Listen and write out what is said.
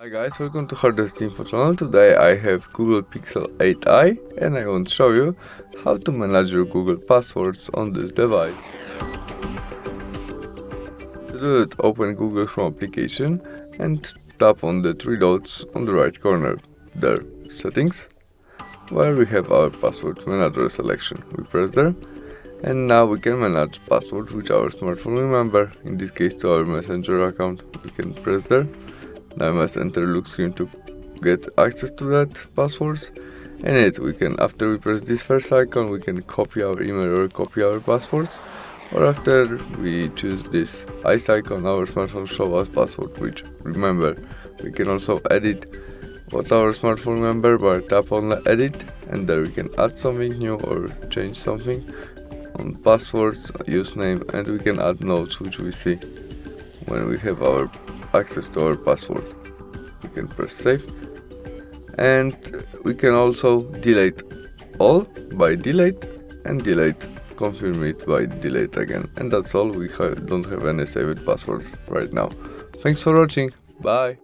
Hi guys, welcome to Hardest Info channel. Today I have Google Pixel 8i and I want to show you how to manage your Google passwords on this device. To do it, open Google Chrome application and tap on the three dots on the right corner. There, settings, where we have our password manager selection. We press there and now we can manage password which our smartphone remember. In this case to our Messenger account, we can press there. Now I must enter look screen to get access to that passwords. And we can, after we press this first icon, we can copy our email or copy our passwords. Or after we choose this ice icon, our smartphone show us password which remember. We can also edit what our smartphone remember by tap on the edit, and there we can add something new or change something on passwords, username, and we can add notes which we see when we have our access to our password. We can press save and we can also delete all by delete and delete, confirm it by delete again, and that's all. We don't have any saved passwords right now. Thanks for watching. Bye.